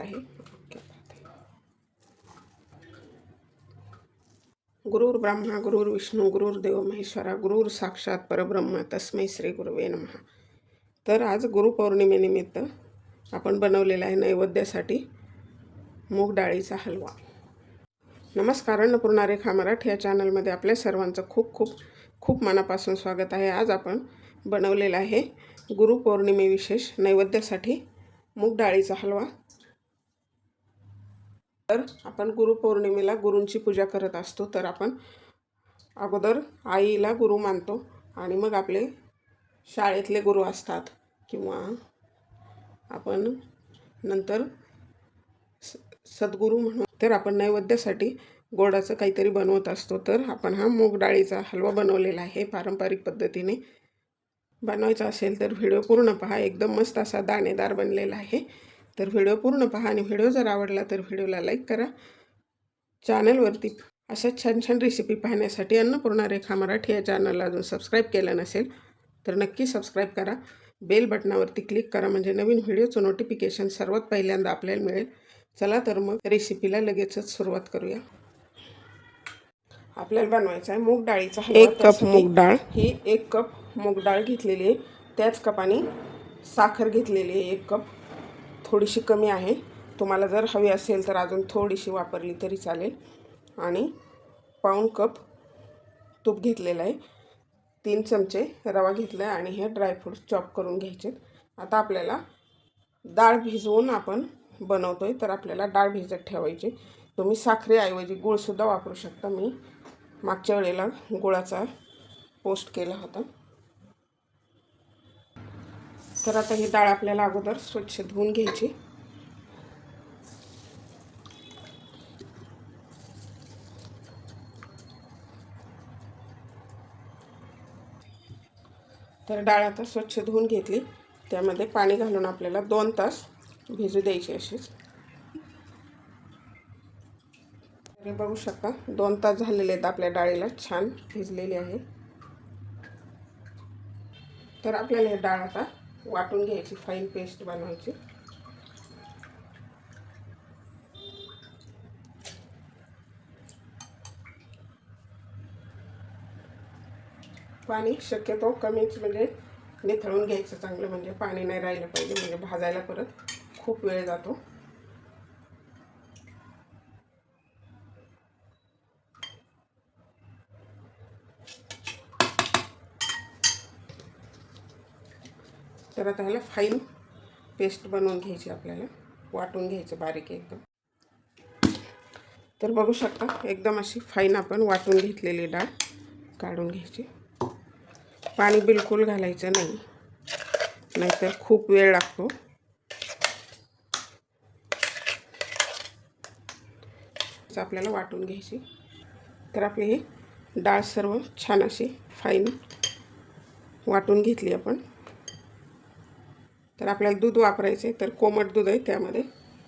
आहे. गुरुर् ब्रह्मा गुरुर्विष्णू गुरुर्देव महेश्वरा गुरुर् साक्षात परब्रह्म तस्मै श्री गुरुवे नमः. तर आज गुरुपौर्णिमेनिमित्त आपण बनवलेला आहे नैवेद्यासाठी मूग डाळीचा हलवा. नमस्कार, अन्नपूर्णा रेखा मराठी या चॅनलमध्ये आपल्या सर्वांचं खूप खूप खूप मनापासून स्वागत आहे. आज आपण बनवलेला आहे गुरुपौर्णिमे विशेष नैवेद्यासाठी मूग डाळीचा हलवा. तर आपण गुरुपौर्णिमेला गुरूंची पूजा करत असतो. तर आपण अगोदर आईला गुरु मानतो आणि मग आपले शाळेतले गुरु असतात किंवा आपण नंतर सद्गुरू म्हणून तर आपण नैवेद्यासाठी गोडाचं काहीतरी बनवत असतो. तर आपण हा मूग डाळीचा हलवा बनवलेला आहे. पारंपरिक पद्धतीने बनवायचा असेल तर व्हिडिओ पूर्ण पहा. एकदम मस्त असा दाणेदार बनलेला आहे. तर व्हिडिओ पूर्ण पहा आणि व्हिडिओ जर आवडला तर व्हिडिओला लाईक करा. चॅनलवरती अशा छान छान रेसिपी पाहण्यासाठी अन्नपूर्णा रेखा मराठी या चॅनलला अजून सबस्क्राईब केलं नसेल तर नक्की सबस्क्राईब करा. बेल बटनावरती क्लिक करा म्हणजे नवीन व्हिडिओचं नोटिफिकेशन सर्वात पहिल्यांदा आपल्याला मिळेल. चला तर मग रेसिपीला लगेचच सुरुवात करूया. आपल्याला बनवायचं आहे मूग डाळीचा हलवा. 1 कप मूग डाळ, ही 1 कप मूग डाळ घेतलेली आहे. त्याच कपाने साखर घेतलेली आहे 1 कप. थोडीशी कमी आहे, तुम्हाला जर हवी असेल तर अजून थोडीशी वापरली तरी चालेल. आणि पाऊण कप तूप घेतलेलं आहे. 3 चमचे रवा घेतला आहे आणि हे ड्रायफ्रूट्स चॉप करून घ्यायचे. आता आपल्याला डाळ भिजवून आपण बनवतो आहे तर आपल्याला डाळ भिजत ठेवायची. तुम्ही साखरेऐवजी गूळसुद्धा वापरू शकता. मी मागच्या वेळेला गुळाचा पोस्ट केला होता. तर आता ही डाळ आपल्याला अगोदर स्वच्छ धुवून घ्यायची. तर डाळ आता स्वच्छ धुवून घेतली. त्यामध्ये पाणी घालून आपल्याला 2 तास भिजू द्यायची अशीच. हे बघू शकता 2 तास झालेले आहेत. आपल्या डाळीला छान भिजलेली आहे. तर आपल्याला हे डाळ आता वाटून घ्यायची, फाईन पेस्ट बनवायची. पाणी शक्यतो कमीच म्हणजे निथळून घ्यायचं चांगलं, म्हणजे पाणी नाही राहिलं पाहिजे, म्हणजे भाजायला परत खूप वेळ जातो. तर आता ह्याला फाईन पेस्ट बनवून घ्यायची, आपल्याला वाटून घ्यायचं बारीक एकदम. तर बघू शकता एकदम अशी फाईन आपण वाटून घेतलेली डाळ काढून घ्यायची. पाणी बिलकुल घालायचं नाही, नाहीतर खूप वेळ लागतो. आपल्याला वाटून घ्यायची. तर आपली ही डाळ सर्व छान अशी फाईन वाटून घेतली आपण. तर आपल्याला दूध वापरायचे. तर कोमट दूध आहे, त्यामध्ये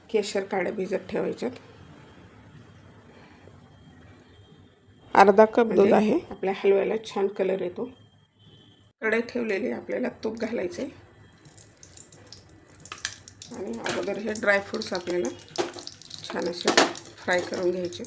केशर काड्या भिजत ठेवायच्यात. अर्धा कप दूध आहे. आपल्या हलव्याला छान कलर येतो. कढई ठेवलेली आपल्याला तूप घालायचे आणि अगोदर हे ड्रायफ्रूट्स आपल्याला छान असे फ्राय करून घ्यायचे.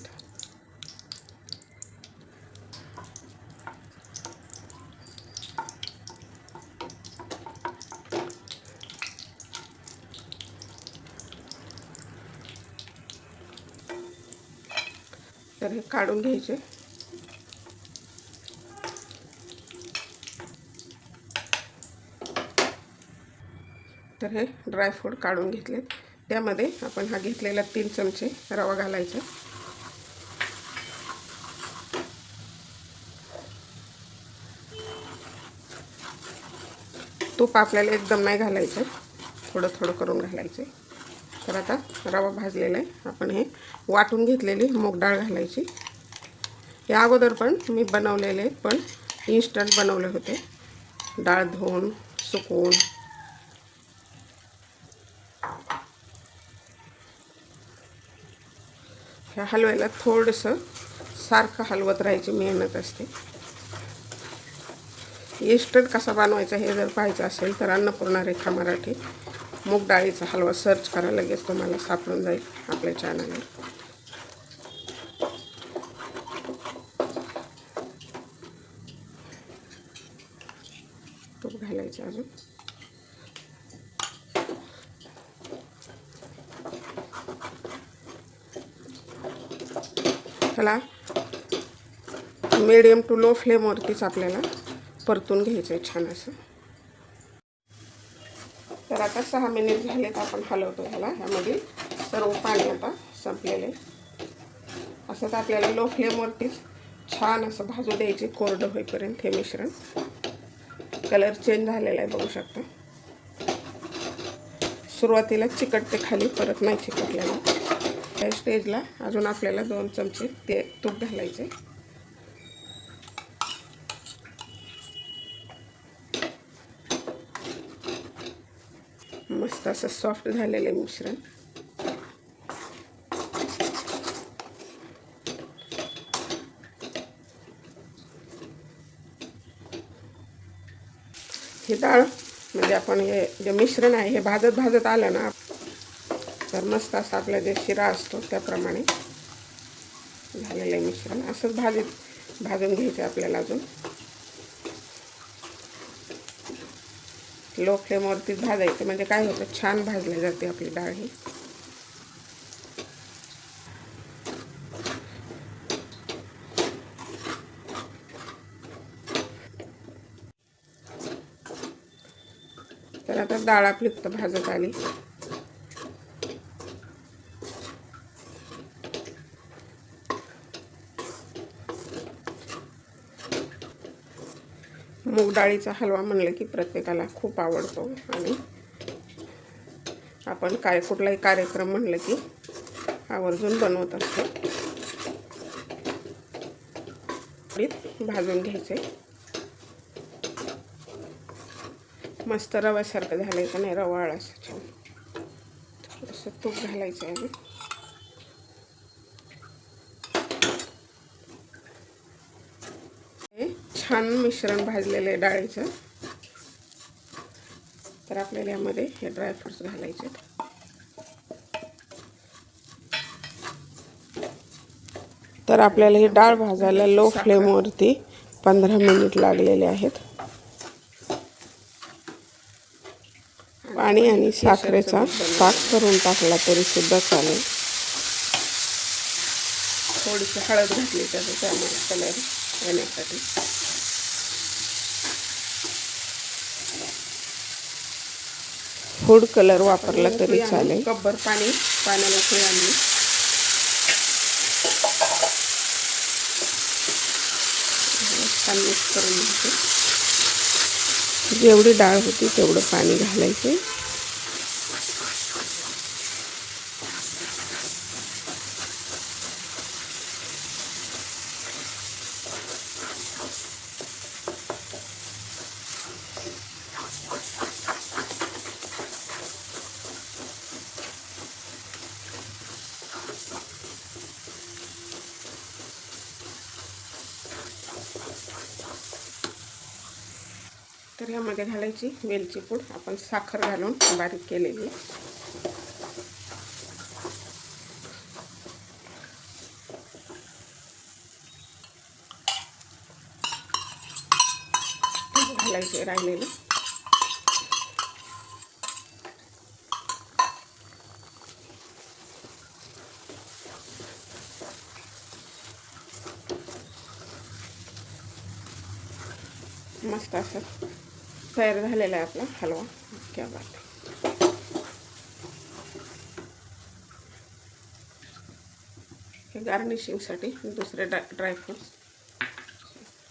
तर हे काढून घ्यायचे. तर हे ड्रायफ्रूट काढून घेतलेत. त्यामध्ये आपण हा घेतलेला 3 चमचे रवा घालायचा. तूप आपल्याला एकदम नाही घालायचं, थोडं थोडं करून घालायचं. तर आता रवा भाजलेला आहे. आपण हे वाटून घेतलेली मूग डाळ घालायची. या अगोदर पण मी बनवलेले, पण इन्स्टंट बनवले होते, डाळ धुवून सुकवून. ह्या हलव्याला थोडंसं सारखं हलवत राहायची मेहनत असते. इन्स्टंट कसा बनवायचा हे जर पाहायचं असेल तर अन्नपूर्णा रेखा मराठी मूग डाळीचा हलवा सर्च करा, लगेच तुम्हाला सापडून जाईल आपल्या चॅनलवर. तूप घालायचं अजून. त्याला मीडियम टू लो फ्लेमवरतीच आपल्याला परतून घ्यायचं आहे छान असं. तर आता 6 मिनिट झालेत, आपण हलवतो ह्याला. ह्यामध्ये सर्व पाणी आता संपलेले. असंच आपल्याला लो फ्लेमवरतीच छान असं भाजू द्यायचे कोरडं होईपर्यंत. हे मिश्रण कलर चेंज झालेला आहे बघू शकता. सुरुवातीला चिकटते खाली, परत नाही चिकटलेला. त्या स्टेजला अजून आपल्याला 2 चमचे ते तूप घालायचे. मस्त असं सॉफ्ट झालेलं मिश्रण. हे डाळ म्हणजे आपण हे जे मिश्रण आहे हे भाजत आलं ना, तर मस्त असं आपला जे शिरा असतो त्याप्रमाणे झालेलं आहे मिश्रण. असंच भाजून घ्यायचं आपल्याला. अजून लो फ्लेमवरतीच भाजायचं, म्हणजे काय होतं, छान भाजली जाते आपली डाळ ही. तर आता डाळ आपली भाजत आली. मूग डाळीचा हलवा म्हणलं की प्रत्येकाला खूप आवडतो, आणि आपण कुठलाही कार्यक्रम म्हणलं की आवर्जून बनवत असतो. भाजून घ्यायचे. मस्त रव्यासारखं झालंय का नाही, रवाळ असं छान. थोडंसं तूप घालायचं आहे. छान मिश्रण भाजलेलं आहे डाळीचं. तर आपल्याला यामध्ये हे ड्रायफ्रुट्स घालायचे. तर आपल्याला ही डाळ भाजायला लो फ्लेमवरती 15 मिनिट लागलेले आहेत. पाणी आणि साखरेचा पाक करून टाकला तरी सुद्धा चालेल. थोडीशी हळद घातली त्यामध्ये कलर येण्यासाठी. फूड कलर वापरला तरी चालेल. कपभर पाण्याला उकळी आणली. छान मिक्स करून घ्यायचे. जेवढी डाळ होती तेवढं पाणी घालायचे. तर यामध्ये घालायची वेलची पूड, आपण साखर घालून बारीक केलेली. घालायचे राहिलेलं. मस्त असं तयार झालेला आहे आपला हलवा. क्या बात आहे. हे गार्निशिंगसाठी दुसरे ड्रायफ्रूट्स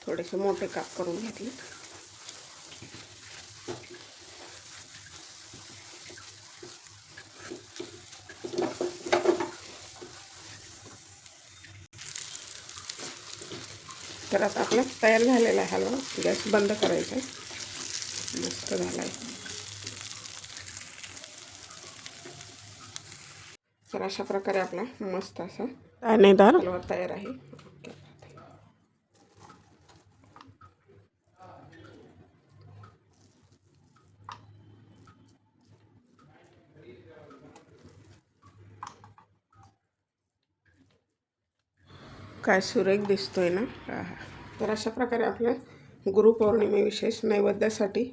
थोडेसे मोठे काप करून घेतले. तर आता आपला तयार झालेला आहे हलवा. गॅस बंद करायचा आहे. मस्त झाला आहे. तर अशा प्रकारे आपला मस्त असा दाणेदार हलवा तयार आहे. काय सुरेख दिसतोय ना. तर अशा प्रकारे आपल्या गुरुपौर्णिमेविशेष नैवेद्यासाठी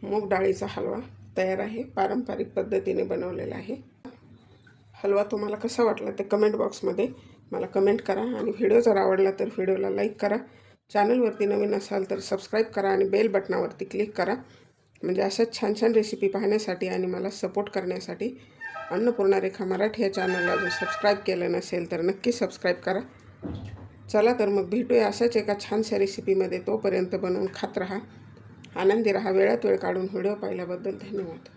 मूग डाळीचा हलवा तयार आहे. पारंपरिक पद्धतीने बनवलेला आहे. हलवा तुम्हाला कसा वाटला ते कमेंट बॉक्समध्ये मला कमेंट करा आणि व्हिडिओ जर आवडला तर व्हिडिओला लाईक करा. चॅनलवरती नवीन असाल तर सबस्क्राईब करा आणि बेल बटनावरती क्लिक करा. म्हणजे अशाच छान छान रेसिपी पाहण्यासाठी आणि मला सपोर्ट करण्यासाठी अन्नपूर्णा रेखा मराठी या चॅनलला जर सबस्क्राईब केलं नसेल तर नक्की सबस्क्राईब करा. चला तर मग भेटूया अशाच एका छानशा रेसिपीमध्ये. तोपर्यंत बनवून खात राहा, आनंदी राहा. वेळात वेळ काढून व्हिडिओ पाहिल्याबद्दल धन्यवाद.